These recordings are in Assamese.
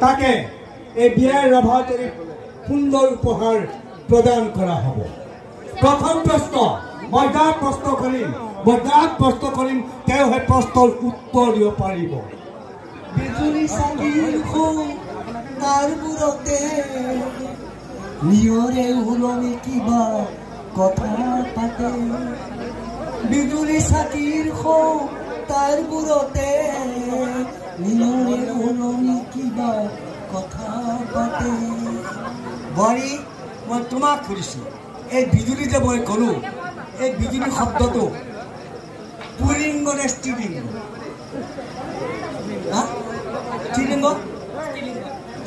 তাকে এই বিয়াৰ ৰভাতৰি সুন্দৰ উপহাৰ প্ৰদান কৰা হ'ব। প্ৰথম প্ৰশ্ন মই যাক প্ৰশ্ন কৰিম তেওঁ সেই প্ৰশ্নৰ উত্তৰ দিব পাৰিব। বিজুলী চাকিৰ তাৰবোৰতে নিয়ৰে উলমি কিবা কথা পাতে। বিজুলী চাকিৰ তাৰবোৰতে নিয়ৰে উলমি কিবা কথা পাতে। বোৱাৰী মই তোমাক সুধিছোঁ, এই বিজুলী যে মই ক'লোঁ, এই বিজুলী শব্দটো পুলিংগ নে স্ত্ৰীলিংগ?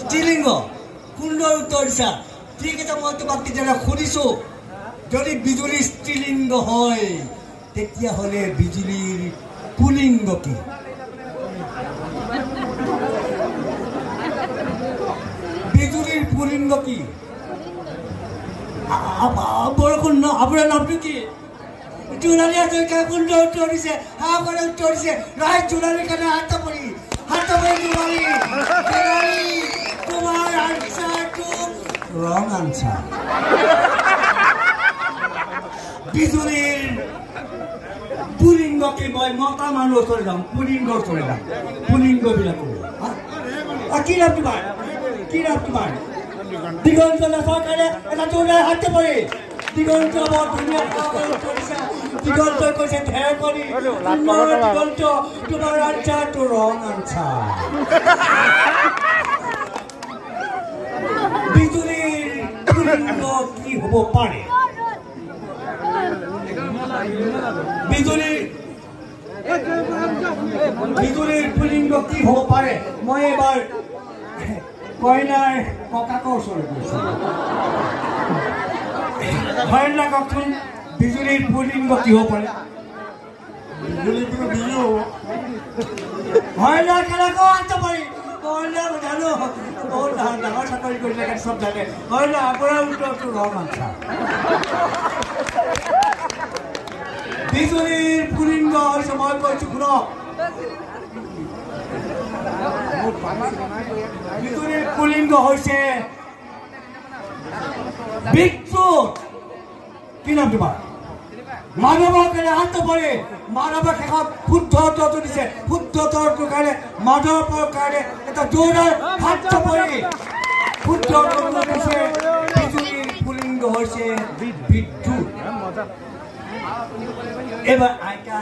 স্ত্ৰীলিংগ। সুন্দৰ উত্তৰ দিছা। ঠিক আছে, মই তোমাক তেতিয়াহ'লে সুধিছোঁ, যদি বিজুলী স্ত্ৰীলিংগ হয় তেতিয়াহ'লে বিজুলীৰ পুলিংগ কি? বিজুলীৰ পুলিংগ কি? বৰষুণ ন? আপোনাৰ নামটো কি? জোনালী হাজৰিকা সুন্দৰ উত্তৰ দিছে, সাগৰে উত্তৰ দিছে। ৰাইজ জোনালীৰ কাৰণে হাত পৰি জোনালী। তোমাৰ আনচাৰটো ৰং আনচাৰ। বিজুলীৰ পুলিংগ কি? মই মতা মানুহ ওচৰত যাম, পুলিংগ ওচৰত যাম, পুলিংগবিলাক কি নাম তোমাৰ? দিগন্ত চৰকাৰে এটা জোনালী হাত পৰি দিগন্ত বৰ ধুনীয়া দিগন্ত কৈছে ঢেৰকনি। দিগন্ত তোমাৰ আনচাৰটো ৰং আনচাৰ। বিজুলীৰ পুলিংগ কি হ'ব পাৰে? বিজুলীৰ পুলিংগ কি হ'ব পাৰে? মই এবাৰ কইনাৰ ককাকৰ ওচৰত গৈছোঁ। কইনা কওকচোন, বিজুলীৰ পুলিংগ কি হ'ব পাৰে? কইনা কেনেকৈ আনিব পাৰি? কইনা জানো, বহুত ডাঙৰ চাকৰি কৰিলে চব জানে। কইনা আপোনাৰ উত্তৰটো ৰং আনচাৰ। বিজুলীৰ পুলিংগ হৈছে, মই কৈছোঁ শুনক, বিজুলীৰ পুলিংগ হৈছে বিদ্যুৎ। কি নাম তোমাৰ? মাধৱৰ কাৰণে হাত পৰে। মাধৱৰ শেষত শুদ্ধ উত্তৰটো দিছে। শুদ্ধ উত্তৰটোৰ কাৰণে মাধৱৰ কাৰণে এটা জোৰদাৰ হাত পৰে। শুদ্ধ উত্তৰটো দিছে বিজুলীৰ পুলিংগ হৈছে বিদ্যুৎ। এবাৰ আইতা